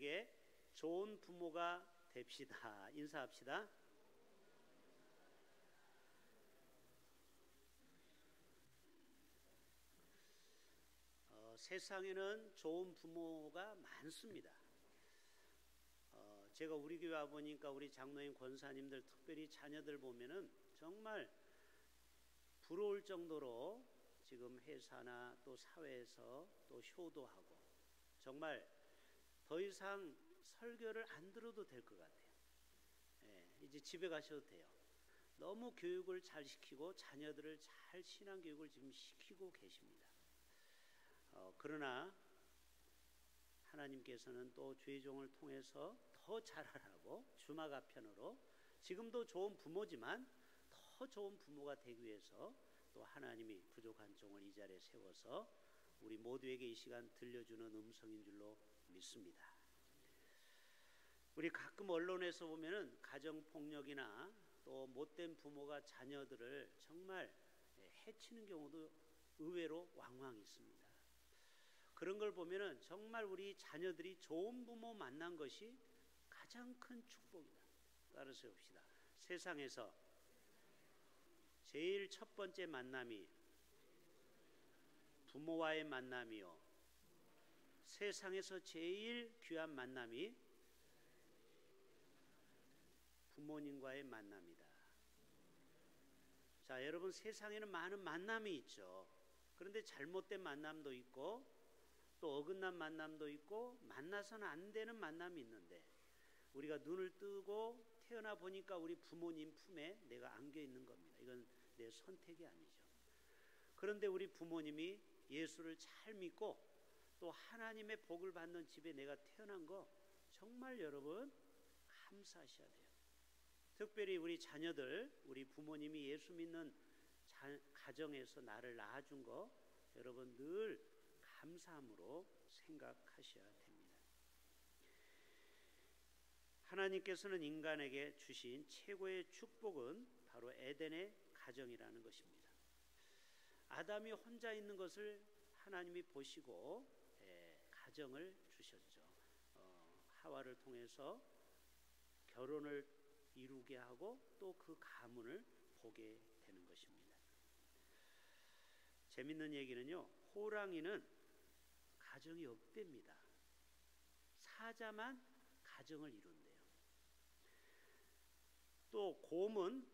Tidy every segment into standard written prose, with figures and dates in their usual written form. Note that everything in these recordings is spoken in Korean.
부모에게 좋은 부모가 됩시다. 인사합시다. 세상에는 좋은 부모가 많습니다. 제가 우리 교회 와보니까 우리 장로님 권사님들 특별히 자녀들 보면은 정말 부러울 정도로 지금 회사나 또 사회에서 또 효도하고 정말 더 이상 설교를 안 들어도 될 것 같아요. 이제 집에 가셔도 돼요. 너무 교육을 잘 시키고 자녀들을 잘 신앙교육을 지금 시키고 계십니다. 그러나 하나님께서는 또 주의 종을 통해서 더 잘하라고 주마가편으로 지금도 좋은 부모지만 더 좋은 부모가 되기 위해서 또 하나님이 부족한 종을 이 자리에 세워서 우리 모두에게 이 시간 들려주는 음성인 줄로 믿습니다. 우리 가끔 언론에서 보면은 가정폭력이나 또 못된 부모가 자녀들을 정말 해치는 경우도 의외로 왕왕 있습니다. 그런 걸 보면은 정말 우리 자녀들이 좋은 부모 만난 것이 가장 큰 축복이다. 따라서 봅시다. 세상에서 제일 첫 번째 만남이 부모와의 만남이요. 세상에서 제일 귀한 만남이 부모님과의 만남이다. 자, 여러분 세상에는 많은 만남이 있죠. 그런데 잘못된 만남도 있고 또 어긋난 만남도 있고 만나서는 안 되는 만남이 있는데 우리가 눈을 뜨고 태어나 보니까 우리 부모님 품에 내가 안겨 있는 겁니다. 이건 내 선택이 아니죠. 그런데 우리 부모님이 예수를 잘 믿고 또 하나님의 복을 받는 집에 내가 태어난 거 정말 여러분 감사하셔야 돼요. 특별히 우리 자녀들, 우리 부모님이 예수 믿는 가정에서 나를 낳아준 거 여러분 늘 감사함으로 생각하셔야 됩니다. 하나님께서는 인간에게 주신 최고의 축복은 바로 에덴의 가정이라는 것입니다. 아담이 혼자 있는 것을 하나님이 보시고 가정을 주셨죠. 하와를 통해서 결혼을 이루게 하고 또 그 가문을 보게 되는 것입니다. 재밌는 얘기는요, 호랑이는 가정이 없답니다. 사자만 가정을 이룬대요. 또 곰은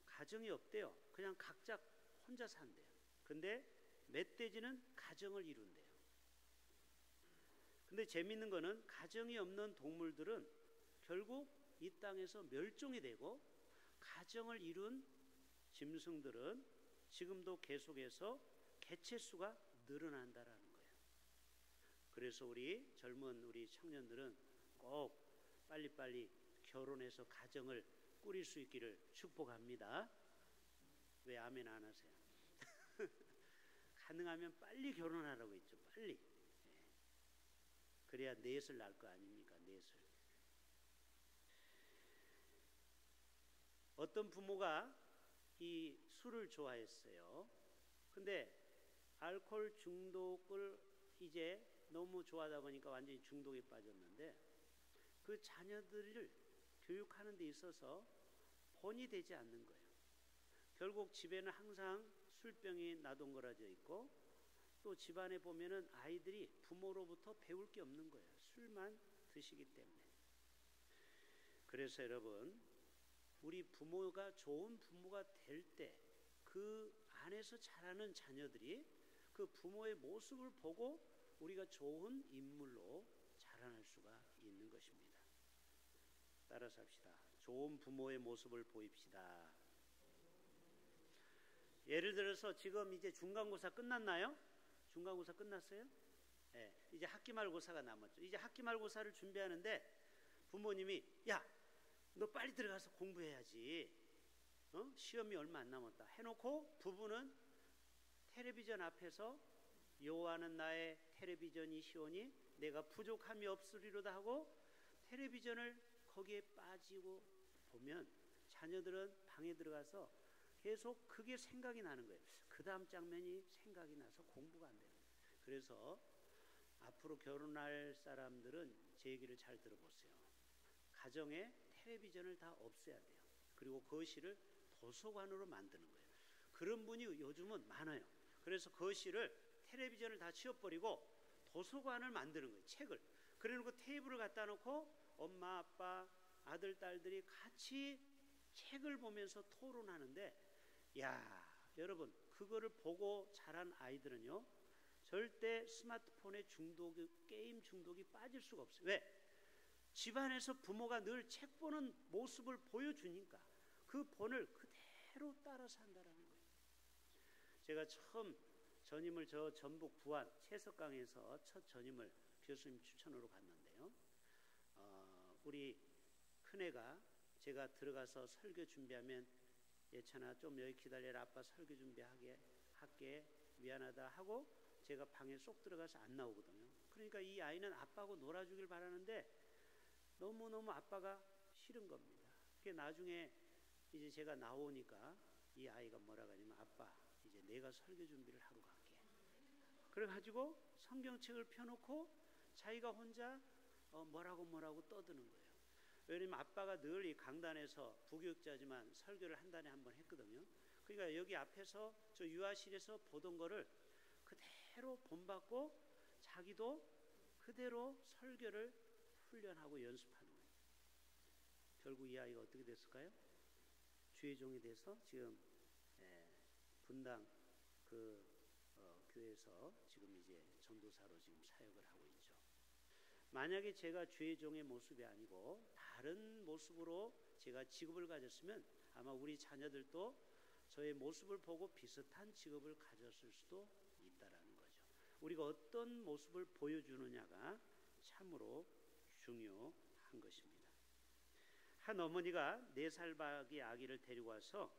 가정이 없대요. 그냥 각자 혼자 산대요. 근데 멧돼지는 가정을 이룬대요. 근데 재밌는 거는 가정이 없는 동물들은 결국 이 땅에서 멸종이 되고 가정을 이룬 짐승들은 지금도 계속해서 개체수가 늘어난다라는 거예요. 그래서 우리 젊은 우리 청년들은 꼭 빨리빨리 결혼해서 가정을 꾸릴 수 있기를 축복합니다. 왜 아멘 안 하세요? 가능하면 빨리 결혼하라고 했죠. 빨리. 그래야 넷을 낳을 거 아닙니까? 넷을. 어떤 부모가 이 술을 좋아했어요. 근데 알코올 중독을 이제 너무 좋아하다 보니까 완전히 중독에 빠졌는데 그 자녀들을 교육하는 데 있어서 본이 되지 않는 거예요. 결국 집에는 항상 술병이 나동거라져 있고 또 집안에 보면은 아이들이 부모로부터 배울 게 없는 거예요. 술만 드시기 때문에. 그래서 여러분, 우리 부모가 좋은 부모가 될 때 그 안에서 자라는 자녀들이 그 부모의 모습을 보고 우리가 좋은 인물로 자라날 수가 있는 것입니다. 따라서 합시다. 좋은 부모의 모습을 보입시다. 예를 들어서 지금 이제 중간고사 끝났나요? 중간고사 끝났어요? 네, 이제 학기말고사가 남았죠. 이제 학기말고사를 준비하는데 부모님이 야, 너 빨리 들어가서 공부해야지. 시험이 얼마 안 남았다 해놓고 부부는 텔레비전 앞에서 여호와는 나의 텔레비전이시오니 내가 부족함이 없으리로다 하고 텔레비전을 거기에 빠지고 보면 자녀들은 방에 들어가서 계속 그게 생각이 나는 거예요. 그 다음 장면이 생각이 나서 공부가 안 돼요. 그래서 앞으로 결혼할 사람들은 제 얘기를 잘 들어보세요. 가정에 텔레비전을 다 없애야 돼요. 그리고 거실을 도서관으로 만드는 거예요. 그런 분이 요즘은 많아요. 그래서 거실을 텔레비전을 다 치워버리고 도서관을 만드는 거예요. 책을. 그래놓고 테이블을 갖다 놓고 엄마, 아빠, 아들, 딸들이 같이 책을 보면서 토론하는데, 야, 여러분, 그거를 보고 자란 아이들은요, 절대 스마트폰의 게임 중독이 빠질 수가 없어요. 왜? 집안에서 부모가 늘 책 보는 모습을 보여주니까 그 본을 그대로 따라 산다라는 거예요. 제가 처음 전임을 저 전북 부안 채석강에서 첫 전임을 교수님 추천으로 갔는데요. 우리 큰애가 제가 들어가서 설교 준비하면 예찬아 좀 여기 기다려라, 아빠 설교 준비하게 할게, 미안하다 하고 제가 방에 쏙 들어가서 안 나오거든요. 그러니까 이 아이는 아빠하고 놀아주길 바라는데 너무너무 아빠가 싫은 겁니다. 그게 나중에 이제 제가 나오니까 이 아이가 뭐라고 하냐면, 아빠 이제 내가 설교 준비를 하러 갈게. 그래가지고 성경책을 펴놓고 자기가 혼자 뭐라고 떠드는 거예요. 왜냐면 아빠가 늘 이 강단에서 부교육자지만 설교를 한 달에 한 번 했거든요. 그러니까 여기 앞에서 저 유아실에서 보던 거를 그대로 본받고 자기도 그대로 설교를 훈련하고 연습하는 거예요. 결국 이 아이가 어떻게 됐을까요? 주의 종이 돼서 지금 분당 교회에서 지금 이제 전도사로 지금 사역을 하고 있죠. 만약에 제가 주의 종의 모습이 아니고 다른 모습으로 제가 직업을 가졌으면 아마 우리 자녀들도 저의 모습을 보고 비슷한 직업을 가졌을 수도 있다라는 거죠. 우리가 어떤 모습을 보여주느냐가 참으로 중요한 것입니다. 한 어머니가 4살 박이 아기를 데리고 와서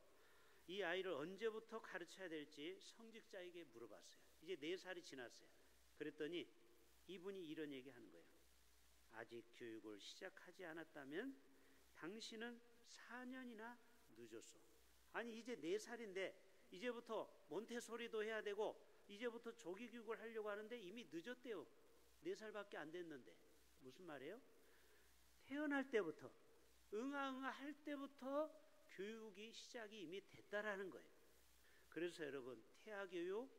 이 아이를 언제부터 가르쳐야 될지 성직자에게 물어봤어요. 이제 4살이 지났어요. 그랬더니 이분이 이런 얘기 하는 거예요. 아직 교육을 시작하지 않았다면 당신은 4년이나 늦었어. 아니 이제 4살인데 이제부터 몬테소리도 해야 되고 이제부터 조기 교육을 하려고 하는데 이미 늦었대요. 4살밖에 안 됐는데. 무슨 말이에요? 태어날 때부터 응아응아 할 때부터 교육이 시작이 이미 됐다라는 거예요. 그래서 여러분, 태아교육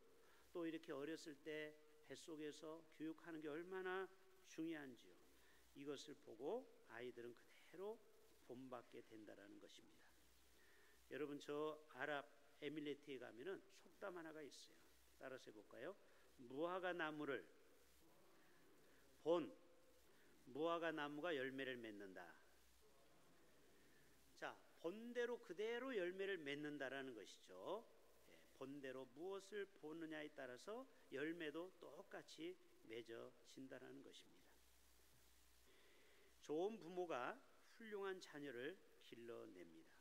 또 이렇게 어렸을 때 뱃속에서 교육하는 게 얼마나 중요한지요. 이것을 보고 아이들은 그대로 본받게 된다라는 것입니다. 여러분, 저 아랍에미레이트에 가면은 속담 하나가 있어요. 따라서 해볼까요? 무화과 나무를 무화과 나무가 열매를 맺는다. 자, 본대로 그대로 열매를 맺는다라는 것이죠. 본대로 무엇을 보느냐에 따라서 열매도 똑같이 맺어진다라는 것입니다. 좋은 부모가 훌륭한 자녀를 길러냅니다.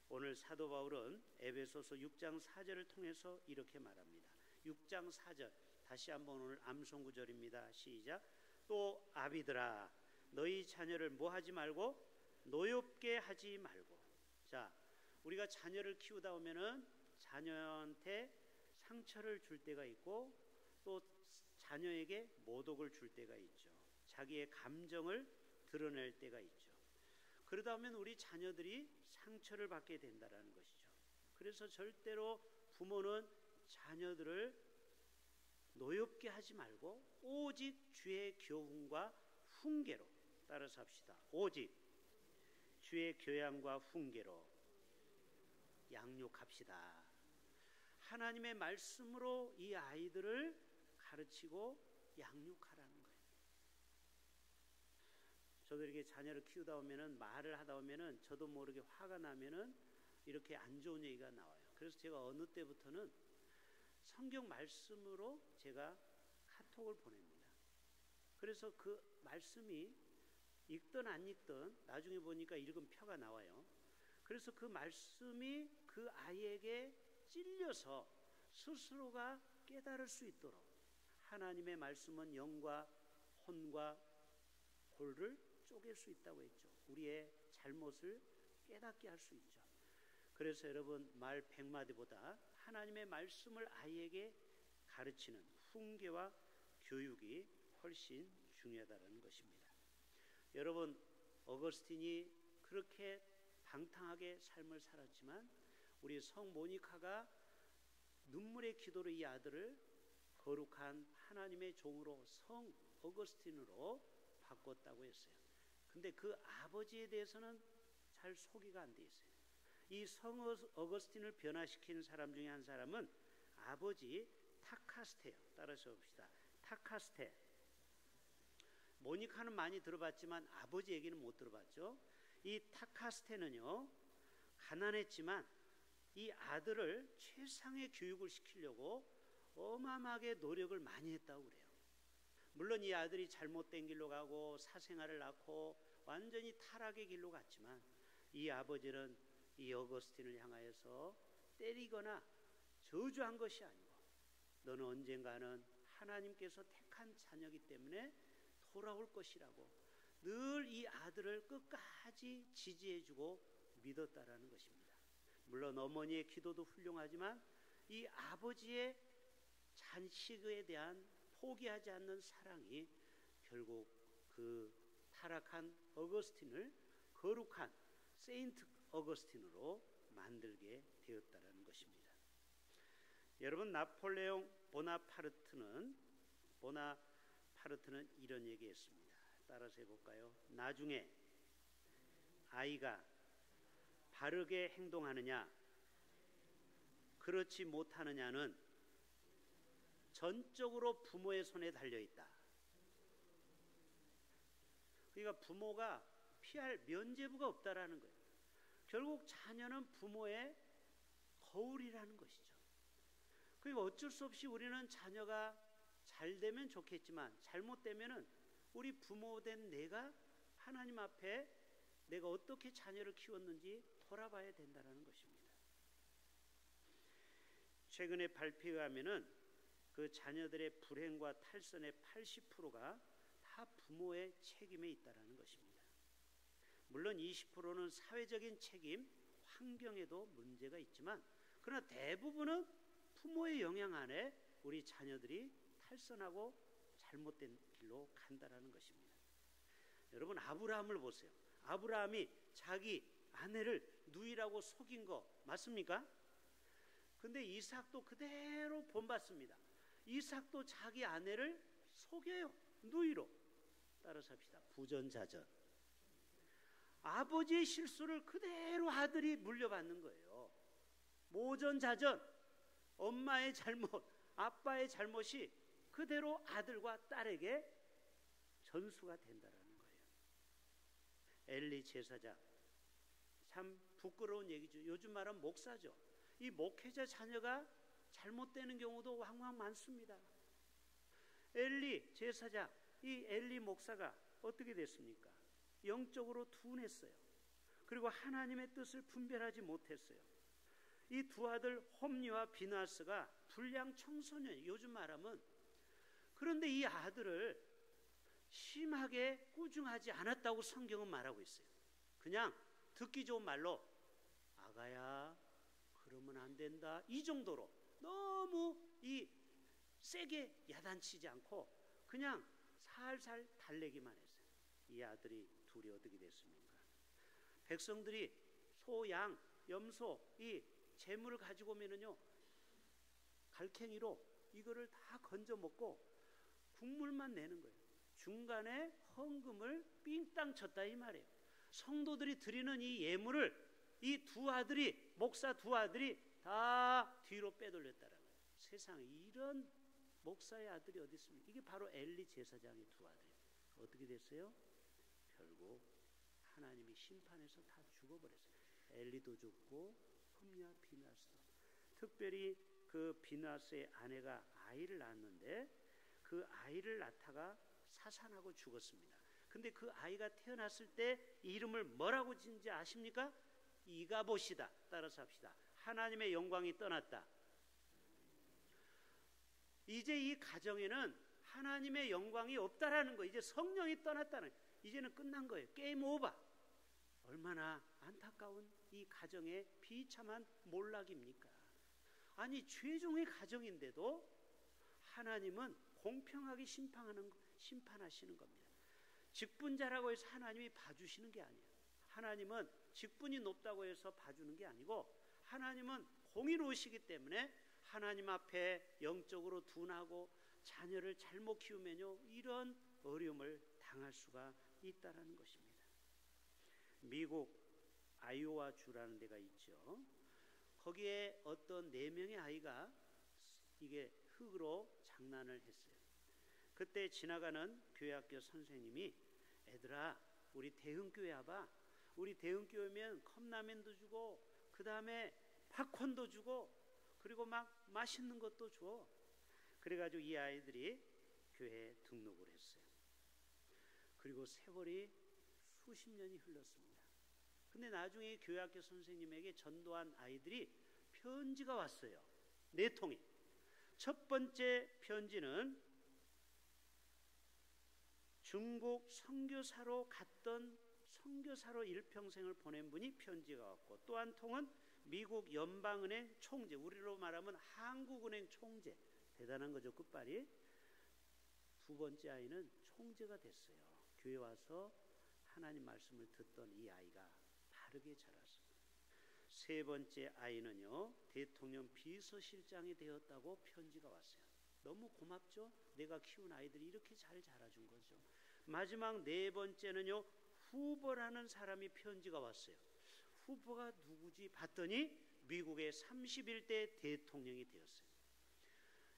오늘 사도 바울은 에베소서 6장 4절을 통해서 이렇게 말합니다. 6장 4절 다시 한번 오늘 암송 구절입니다. 시작. 또 아비들아 너희 자녀를 뭐 하지 말고 노엽게 하지 말고. 자, 우리가 자녀를 키우다 보면은 자녀한테 상처를 줄 때가 있고 또 자녀에게 모독을 줄 때가 있죠. 자기의 감정을 드러낼 때가 있죠. 그러다 보면 우리 자녀들이 상처를 받게 된다는 것이죠. 그래서 절대로 부모는 자녀들을 노엽게 하지 말고 오직 주의 교훈과 훈계로, 따라서 합시다. 오직 주의 교양과 훈계로 양육합시다. 하나님의 말씀으로 이 아이들을 가르치고 양육하라는 거예요. 저도 이렇게 자녀를 키우다 보면은 말을 하다 보면은 저도 모르게 화가 나면은 이렇게 안 좋은 얘기가 나와요. 그래서 제가 어느 때부터는 성경 말씀으로 제가 카톡을 보냅니다. 그래서 그 말씀이 읽든 안 읽든 나중에 보니까 읽은 표가 나와요. 그래서 그 말씀이 그 아이에게 찔려서 스스로가 깨달을 수 있도록 하나님의 말씀은 영과 혼과 골을 쪼갤 수 있다고 했죠. 우리의 잘못을 깨닫게 할 수 있죠. 그래서 여러분, 말 100마디보다 하나님의 말씀을 아이에게 가르치는 훈계와 교육이 훨씬 중요하다는 것입니다. 여러분, 어거스틴이 그렇게 방탕하게 삶을 살았지만 우리 성 모니카가 눈물의 기도로 이 아들을 거룩한 하나님의 종으로 성 어거스틴으로 바꿨다고 했어요. 근데 그 아버지에 대해서는 잘 소개가 안 돼 있어요. 이 성 어거스틴을 변화시킨 사람 중에 한 사람은 아버지 타카스테요. 따라서 봅시다. 타카스테. 모니카는 많이 들어봤지만 아버지 얘기는 못 들어봤죠. 이 타카스테는요, 가난했지만 이 아들을 최상의 교육을 시키려고 어마어마하게 노력을 많이 했다고 그래요. 물론 이 아들이 잘못된 길로 가고 사생활을 낳고 완전히 타락의 길로 갔지만 이 아버지는 이 어거스틴을 향하여서 때리거나 저주한 것이 아니고 너는 언젠가는 하나님께서 택한 자녀이기 때문에 돌아올 것이라고 늘 이 아들을 끝까지 지지해주고 믿었다라는 것입니다. 물론 어머니의 기도도 훌륭하지만 이 아버지의 자식에 대한 포기하지 않는 사랑이 결국 그 타락한 어거스틴을 거룩한 세인트 어거스틴으로 만들게 되었다라는 것입니다. 여러분, 나폴레옹 보나파르트는 이런 얘기했습니다. 따라서 해볼까요? 나중에 아이가 바르게 행동하느냐 그렇지 못하느냐는 전적으로 부모의 손에 달려있다. 그러니까 부모가 피할 면죄부가 없다라는 거예요. 결국 자녀는 부모의 거울이라는 것이죠. 그러니까 어쩔 수 없이 우리는 자녀가 잘 되면 좋겠지만 잘못되면은 우리 부모된 내가 하나님 앞에 내가 어떻게 자녀를 키웠는지 돌아봐야 된다는 것입니다. 최근에 발표에 하면은 그 자녀들의 불행과 탈선의 80%가 다 부모의 책임에 있다라는 것입니다. 물론 20%는 사회적인 책임, 환경에도 문제가 있지만 그러나 대부분은 부모의 영향 아래 우리 자녀들이 탈선하고 잘못된 길로 간다라는 것입니다. 여러분, 아브라함을 보세요. 아브라함이 자기 아내를 누이라고 속인 거 맞습니까? 근데 이삭도 그대로 본받습니다. 이삭도 자기 아내를 속여요. 누이로. 따라서 합시다. 부전자전. 아버지의 실수를 그대로 아들이 물려받는 거예요. 모전자전. 엄마의 잘못, 아빠의 잘못이 그대로 아들과 딸에게 전수가 된다는 거예요. 엘리 제사장, 참 부끄러운 얘기죠. 요즘 말하면 목사죠. 이 목회자 자녀가 잘못되는 경우도 왕왕 많습니다. 엘리 제사장, 이 엘리 목사가 어떻게 됐습니까? 영적으로 둔했어요. 그리고 하나님의 뜻을 분별하지 못했어요. 이 두 아들 홈리와 비나스가 불량 청소년, 요즘 말하면. 그런데 이 아들을 심하게 꾸중하지 않았다고 성경은 말하고 있어요. 그냥 듣기 좋은 말로 아가야 그러면 안 된다, 이 정도로 너무 이 세게 야단치지 않고 그냥 살살 달래기만 했어요. 이 아들이 둘이 어떻게 됐습니까? 백성들이 소, 양, 염소 이 재물을 가지고 오면은요 갈팽이로 이거를 다 건져 먹고 국물만 내는 거예요. 중간에 헌금을 삥땅 쳤다 이 말이에요. 성도들이 드리는 이 예물을 이 두 아들이, 목사 두 아들이 다 뒤로 빼돌렸다라는 거예요. 세상에 이런 목사의 아들이 어디 있습니까? 이게 바로 엘리 제사장의 두 아들이에요. 어떻게 됐어요? 결국 하나님이 심판해서 다 죽어버렸어요. 엘리도 죽고 홈리와 비나스도. 특별히 그 비나스의 아내가 아이를 낳았는데 그 아이를 낳다가 사산하고 죽었습니다. 근데 그 아이가 태어났을 때 이름을 뭐라고 짓는지 아십니까? 이가봇이다. 따라서 합시다. 하나님의 영광이 떠났다. 이제 이 가정에는 하나님의 영광이 없다라는 거예요. 이제 성령이 떠났다는 거예요. 이제는 끝난 거예요. 게임 오버. 얼마나 안타까운 이 가정의 비참한 몰락입니까? 아니, 최종의 가정인데도 하나님은 공평하게 심판하시는 겁니다. 직분자라고 해서 하나님이 봐주시는 게 아니에요. 하나님은 직분이 높다고 해서 봐주는 게 아니고 하나님은 공의로우시기 때문에 하나님 앞에 영적으로 둔하고 자녀를 잘못 키우면요 이런 어려움을 당할 수가 있다라는 것입니다. 미국 아이오와 주라는 데가 있죠. 거기에 어떤 4명의 아이가 이게 흙으로 장난을 했어요. 그때 지나가는 교회학교 선생님이 애들아 우리 대흥교회 와봐. 우리 대흥교회면 컵라면도 주고 그 다음에 팝콘도 주고 그리고 막 맛있는 것도 줘. 그래가지고 이 아이들이 교회에 등록을 했어요. 그리고 세월이 수십 년이 흘렀습니다. 근데 나중에 교회학교 선생님에게 전도한 아이들이 편지가 왔어요. 4통이. 첫 번째 편지는 중국 선교사로 갔던 선교사로 일평생을 보낸 분이 편지가 왔고 또 한 통은 미국 연방은행 총재, 우리로 말하면 한국은행 총재, 대단한 거죠 끝발이. 두 번째 아이는 총재가 됐어요. 교회 와서 하나님 말씀을 듣던 이 아이가 바르게 자랐습니다. 세 번째 아이는요 대통령 비서실장이 되었다고 편지가 왔어요. 너무 고맙죠. 내가 키운 아이들이 이렇게 잘 자라준 거죠. 마지막 4번째는요 후보라는 사람이 편지가 왔어요. 후보가 누구지 봤더니 미국의 31대 대통령이 되었어요.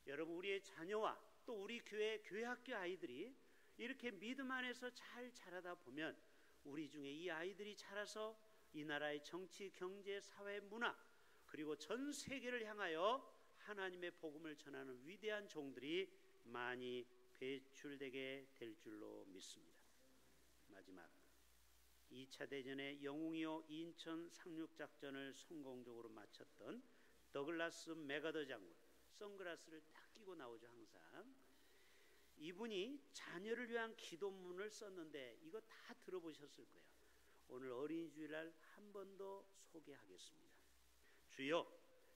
여러분 우리의 자녀와 또 우리 교회학교 아이들이 이렇게 믿음 안에서 잘 자라다 보면 우리 중에 이 아이들이 자라서 이 나라의 정치, 경제, 사회, 문화 그리고 전 세계를 향하여 하나님의 복음을 전하는 위대한 종들이 많이 배출되게 될 줄로 믿습니다. 마지막 2차 대전의 영웅이요 인천 상륙작전을 성공적으로 마쳤던 더글라스 맥아더 장군, 선글라스를 딱 끼고 나오죠 항상. 이분이 자녀를 위한 기도문을 썼는데 이거 다 들어보셨을 거예요. 오늘 어린이 주일날 한 번 더 소개하겠습니다. 주여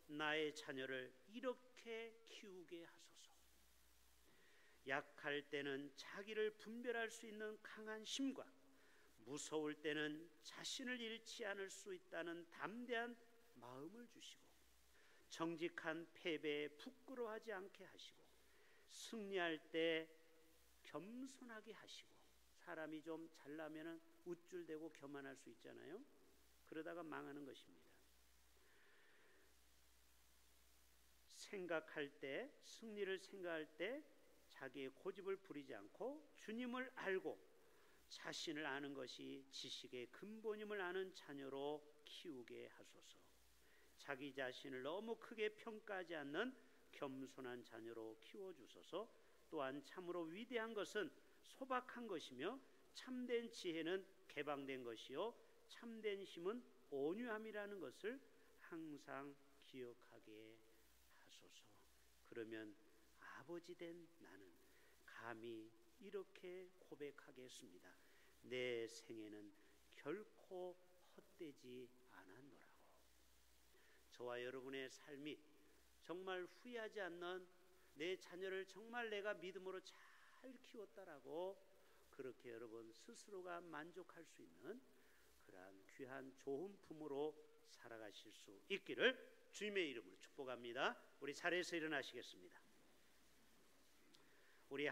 나의 자녀를 이렇게 키우게 하소서. 약할 때는 자기를 분별할 수 있는 강한 심과 무서울 때는 자신을 잃지 않을 수 있다는 담대한 마음을 주시고 정직한 패배에 부끄러워하지 않게 하시고 승리할 때 겸손하게 하시고 사람이 좀 잘나면은 우쭐대고 교만할 수 있잖아요. 그러다가 망하는 것입니다. 생각할 때 승리를 생각할 때 자기의 고집을 부리지 않고 주님을 알고 자신을 아는 것이 지식의 근본임을 아는 자녀로 키우게 하소서. 자기 자신을 너무 크게 평가하지 않는 겸손한 자녀로 키워주소서. 또한 참으로 위대한 것은 소박한 것이며 참된 지혜는 개방된 것이요 참된 힘은 온유함이라는 것을 항상 기억하게 하소서. 그러면 아버지 된 나는 감히 이렇게 고백하겠습니다. 내 생애는 결코 헛되지 않았노라고. 저와 여러분의 삶이 정말 후회하지 않는 내 자녀를 정말 내가 믿음으로 잘 키웠다라고 그렇게 여러분 스스로가 만족할 수 있는 그러한 귀한 좋은 품으로 살아가실 수 있기를 주님의 이름으로 축복합니다. 우리 자리에서 일어나시겠습니다. 우리